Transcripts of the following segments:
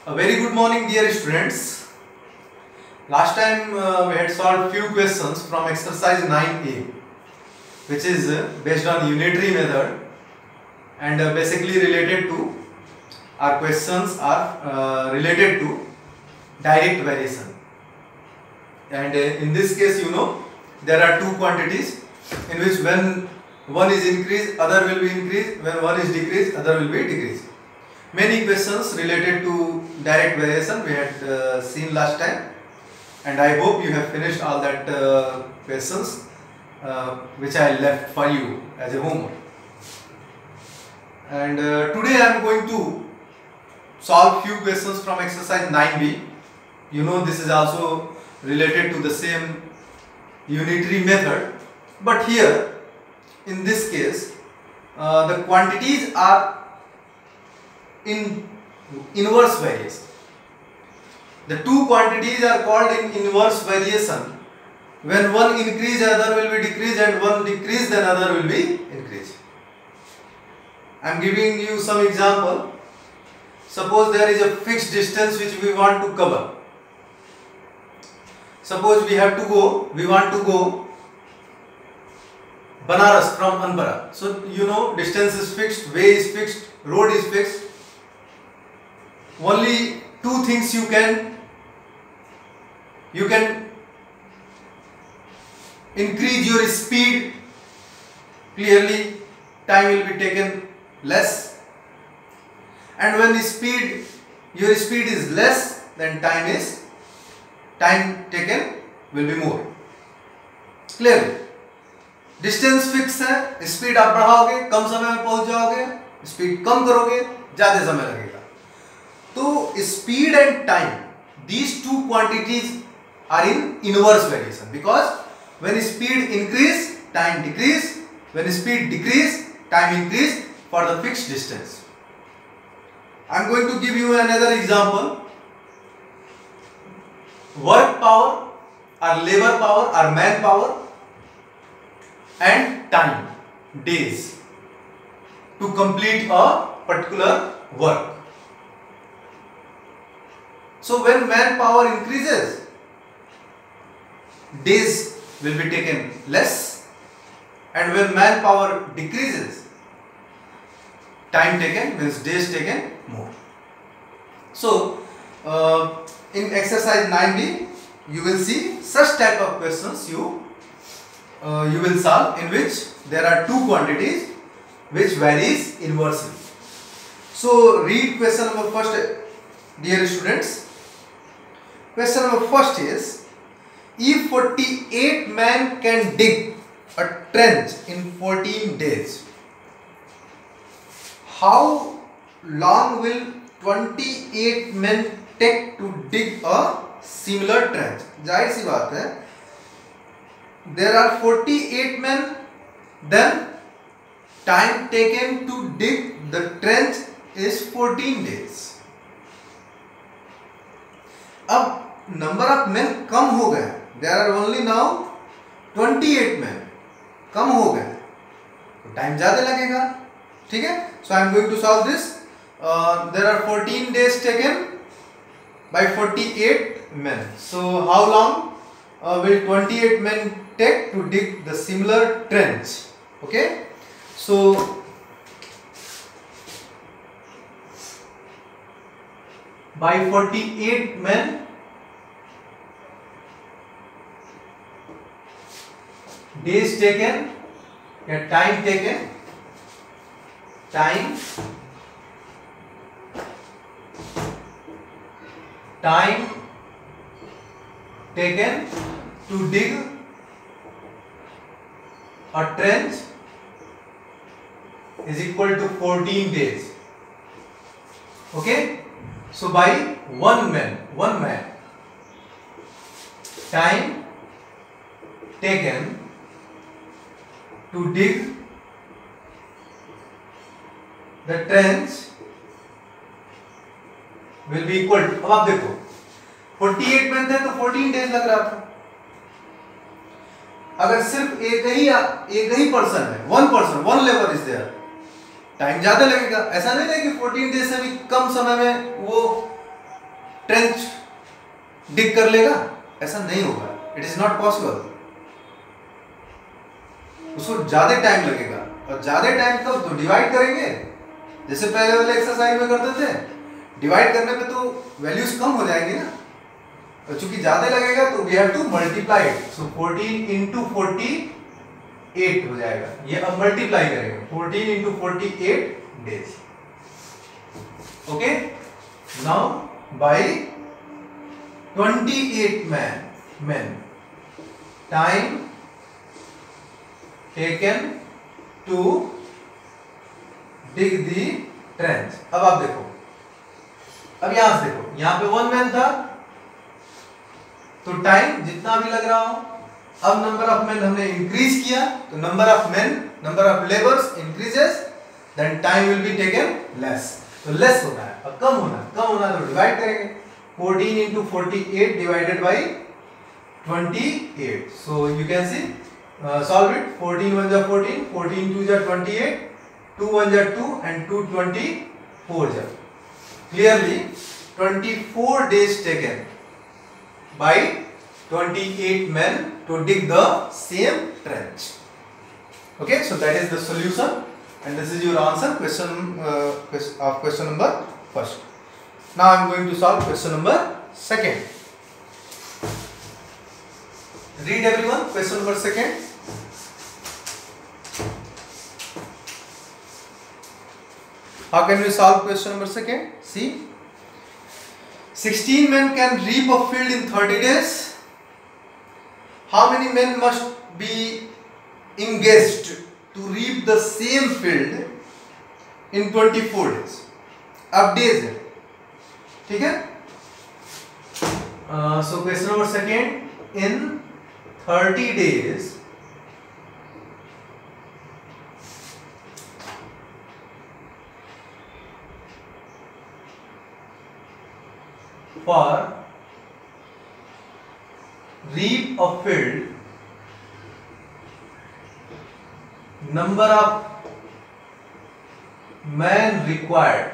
A very good morning, dear students. Last time we had solved few questions from exercise 9A, which is based on unitary method and basically related to our questions are related to direct variation. And in this case, there are two quantities in which when one is increased, other will be increased. When one is decreased, other will be decreased. Many questions related to direct variation we had seen last time, and I hope you have finished all that questions which I left for you as a homework. And today I am going to solve few questions from exercise 9B. This is also related to the same unitary method, but here in this case the quantities are in inverse variation. The two quantities are called in inverse variation. When one increase, other will be decreased, and one decrease, then other will be increased. I am giving you some example. Suppose there is a fixed distance which we want to cover. Suppose we want to go Banaras from Anpara. So distance is fixed, way is fixed, road is fixed. Only two things you can increase your speed. Clearly time will be taken less, and when your speed is less, then time taken will be more. Clearly distance fix है, speed आप बढ़ाओगे कम समय में पहुंच जाओगे, speed कम करोगे ज्यादा समय लगेगा. तो speed and time, these two quantities are in inverse variation, because when speed increase, time decrease. When speed decrease, time increase for the fixed distance. I am going to give you another example. Work power or labor power or manpower and time, days, to complete a particular work. So when manpower increases, days will be taken less, and when manpower decreases, time taken means days taken more. So in exercise 9B you will see such type of questions you will solve, in which there are two quantities which varies inversely. So read question number first, dear students. Question number first is, if 48 men can dig a trench in 14 days, how long will 28 men take to dig a similar trench? जाहिर सी बात है, there are 48 men, then time taken to dig the trench is 14 days. अब number of main कम हो गए, there are only now 28 men, कम हो गए तो time ज्यादा लगेगा. ठीक है, so I am going to solve this. There are 14 days taken by 48 men. So how long will 28 men take to dig the similar trench? Okay, so by 48 men, days taken या time taken, time taken to dig a trench is equal to 14 days. Okay, so by one man, time taken to dig the trench will be equal to, अब आप देखो 48 में थे तो 14 days लग रहा था. अगर सिर्फ एक ही पर्सन है, one labour is there, time ज्यादा लगेगा. ऐसा नहीं है कि 14 डेज से भी कम समय में वो ट्रेंच डिग कर लेगा? ऐसा नहीं होगा, इट इज नॉट पॉसिबल। उसको ज्यादा टाइम लगेगा, और ज्यादा टाइम कब? तो डिवाइड करेंगे, जैसे पहले वाले एक्सरसाइज में करते थे। डिवाइड करने पे तो वैल्यूज कम हो जाएंगी ना, और चूंकि ज्यादा लगेगा तो we have to multiply it. So 14 into 48 हो जाएगा। ये अब मल्टीप्लाई करेंगे, 14 into 48 days. Okay, now by 28 men time taken to dig the trench. अब आप देखो, अब यहां से देखो, यहां पे 1 मैन था तो टाइम जितना भी लग रहा हो, अब नंबर ऑफ मैन हमने इंक्रीज किया तो number of man, number of labours increases, then time will be taken less. तो लेस होना है, अब कम होना है तो डिवाइड करेंगे, 14 into 48 divided by 28. So you can see, solve it. 14 1 ja 14, 14 2 ja 28, 2 1 ja 2 and 2 24 ja. Clearly 24 days taken by 28 men to dig the same trench. Okay, so that is the solution and this is your answer, question number first. Now I am going to solve question number second. Read everyone, question number second. How can we solve question number second? See, 16 men can reap a field in 30 days. How many men must be engaged to reap the same field in 24 days? अब days है, ठीक है? So question number second, in 30 days for reap a field, number of men required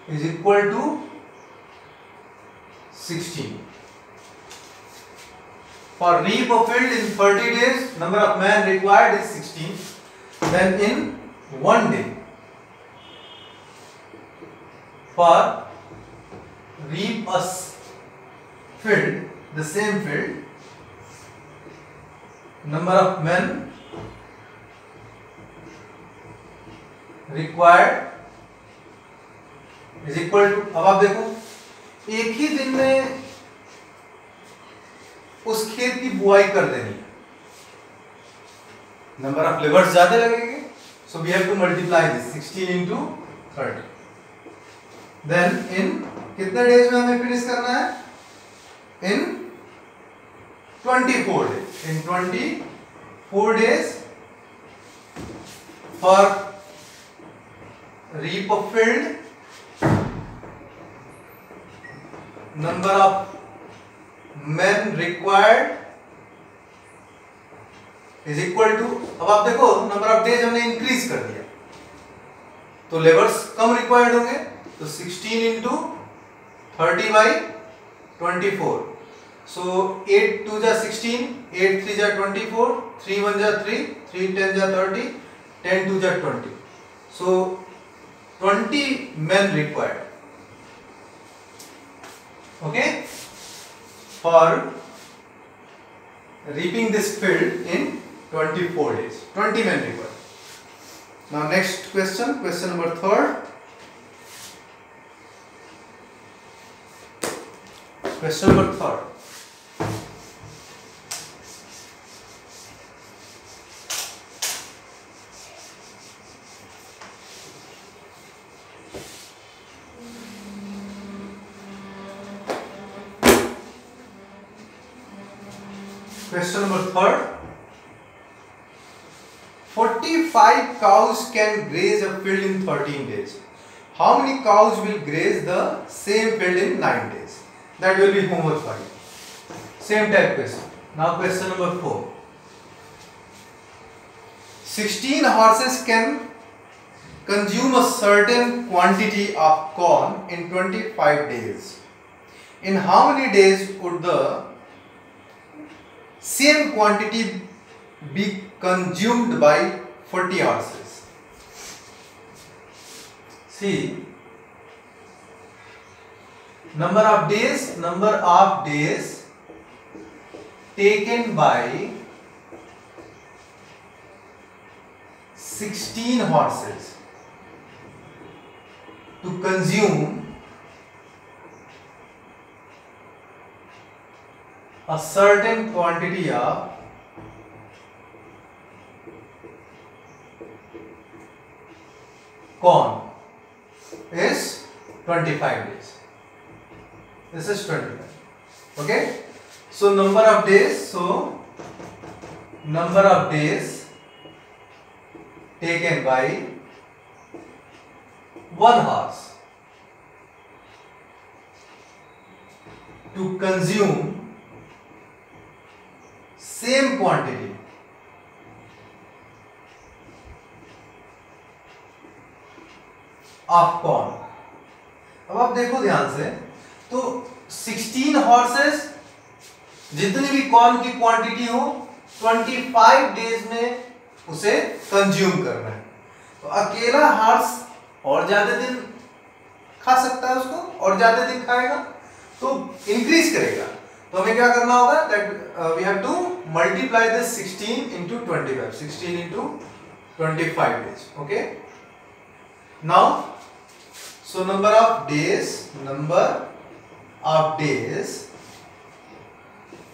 is equal to 16. For reap a field in 30 days, number of men required is 16. Then in 1 day, for reap a field, the same field, number of men required is equal to, अब आप देखो, एक ही दिन में उस खेत की बुआई कर देनी, नंबर ऑफ लेबर्स ज्यादा लगेंगे, so we have to multiply this 16 into 30. Then in कितने डेज में हमें फिनिश करना है? In 24 days. In 24 days for reap a field, number of men required is equal to, अब आप देखो नंबर ऑफ डेज हमने इंक्रीज कर दिया तो लेबर्स कम रिक्वायर्ड होंगे, तो 16 इंटू 30 बाई 24. सो 8 2 जा 16, 8 3 जा 24, 3 1 जा 3, 3 10 जा 30, 10 2 जा 20. So 20 men required, okay, for reaping this field in 24 days. 20 men required. Now next question, question number third. Question number third. Question number third. 45 cows can graze a field in 13 days. How many cows will graze the same field in 9 days? That will be homework for you. Same type question. Now question number 4. 16 horses can consume a certain quantity of corn in 25 days. In how many days would the same quantity be consumed by 40 horses? See, number of days taken by 16 horses to consume a certain quantity of corn is 25 days. This is 25. Okay. So number of days taken by one horse to consume same quantity of corn. अब आप देखो ध्यान से, तो 16 horses जितनी भी corn की quantity हो 25 डेज में उसे कंज्यूम करना है। तो अकेला हॉर्स और ज्यादा दिन खा सकता है, उसको और ज्यादा दिन खाएगा तो इंक्रीज करेगा। तो हमें क्या करना होगा, that we have to multiply this 16 into 25, 16 into 25 days. Okay, now so number of days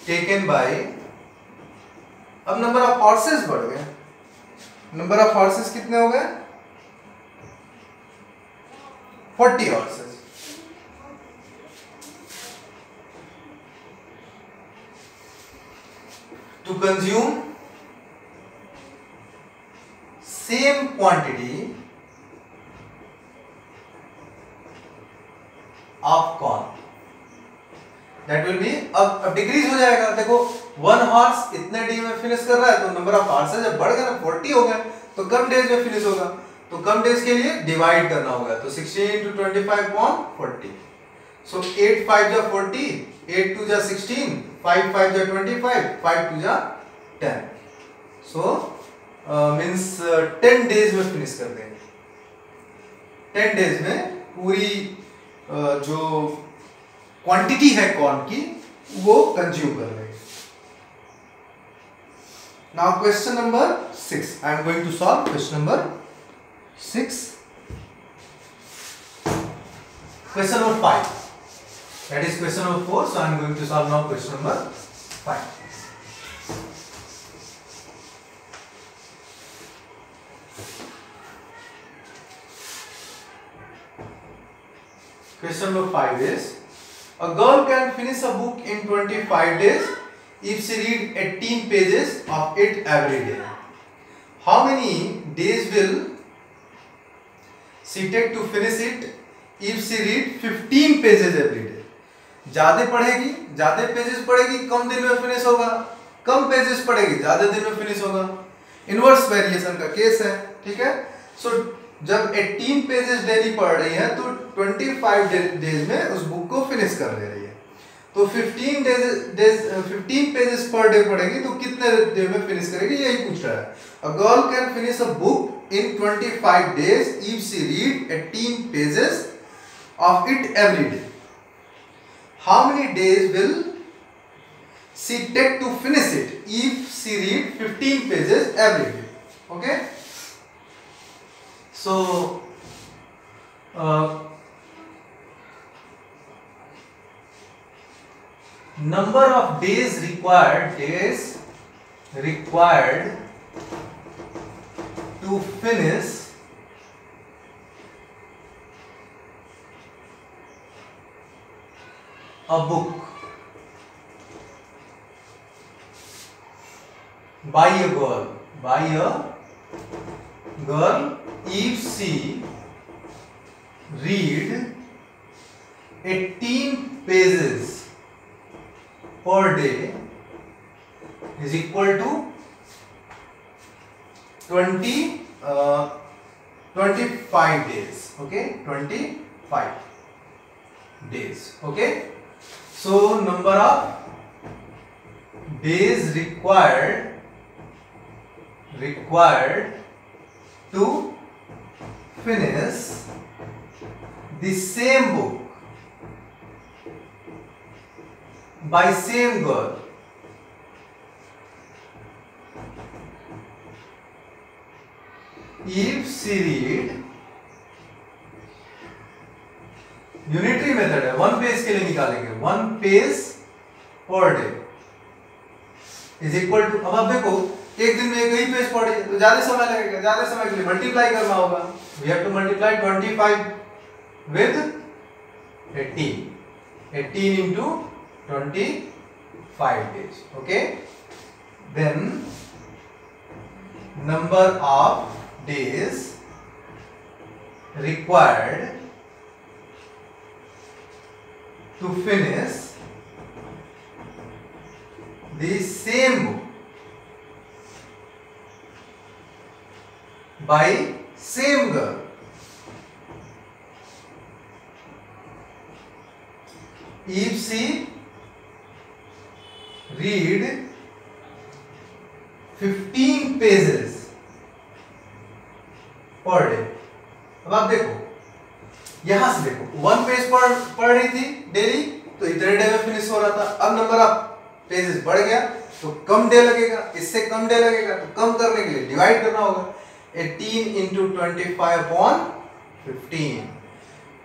taken by, अब नंबर ऑफ हॉर्सेस बढ़ गए। नंबर ऑफ हॉर्सेस कितने हो गए? 40 horses. To consume same quantity of corn, that will be, अब decrease हो जाएगा। देखो 1 हॉर्स इतने डी में फिनिश कर रहा है, तो नंबर ऑफ हॉर्सेस जब बढ़ गए ना 40 हो गए, तो कम डेज में फिनिश होगा। तो कम डेज के लिए डिवाइड करना होगा, तो 16 into 25 upon 40. So 8 5 जा 40, 8 2 जा 16, 5 5 जा 25, 5 2 जा 10. So means 10 डेज में फिनिश कर देंगे। 10 डेज में पूरी जो क्वांटिटी है कॉर्न की वो कंज्यूम कर लेंगे। Now question number 6, I am going to solve question number 6. Question number 5. That is question number 4. So I am going to solve now question number 5. Question number 5 is, a girl can finish a book in 25 days if she read 18 pages of it every day. How many days will she take to finish it if she read 15 pages every day? ज्यादा पढ़ेगी, ज्यादा pages पढ़ेगी, कम दिन में finish होगा। कम pages पढ़ेगी, ज्यादा दिन में फिनिश होगा। इनवर्स वेरिएशन का केस है, ठीक है। सो जब 18 पेजेस डेली पढ़ रही है तो 25 डेज में उस बुक को फिनिश कर ले रही है। तो 15 पेजेस पर डे पढ़ेगी तो कितने डे में फिनिश करेगी, यही पूछ रहा है। A girl can finish a book in 25 days if she read 18 pages of it every day. How many days will she take to finish it if she read 15 pages every day? Okay. So number of days required to finish a book by a girl if she read 18 pages per day is equal to 20 25 days. Okay, 25 days. Okay, so number of days required to finish the same book by same girl if she read, unitary method है, 1 page के लिए निकालेंगे, 1 page per day is equal to, अब आप देखो एक दिन में एक ही पेज पढ़े तो ज्यादा समय लगेगा, ज्यादा समय के लिए मल्टीप्लाई करना होगा, we have to multiply 25 with 18 into 25 days. Okay, then number of days required to finish the same book by same girl if she read 15 pages per day. अब आप देखो यहां से देखो 1 पेज पढ़ रही थी डेली तो इतने डे में फिनिश हो रहा था, अब नंबर ऑफ पेजेस बढ़ गया तो कम डे लगेगा, इससे कम डे लगेगा तो कम करने के लिए डिवाइड करना होगा, 18 into 25 upon 15.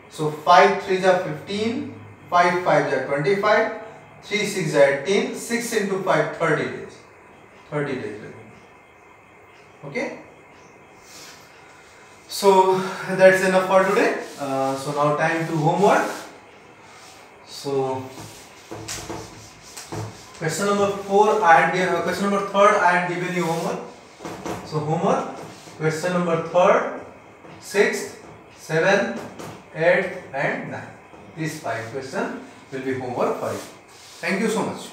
So 5 3 are 15, 5 5 are 25, 3 6 are 18, 6 into 5 30 days. 30 days लगेंगे. Okay. So that's enough for today. So now time to homework. So question number 4 I had given, question number 3rd I had given you homework. So homework question number 3rd, 6th, 7th, 8th and 9th. These 5 questions will be homework for you. Thank you so much.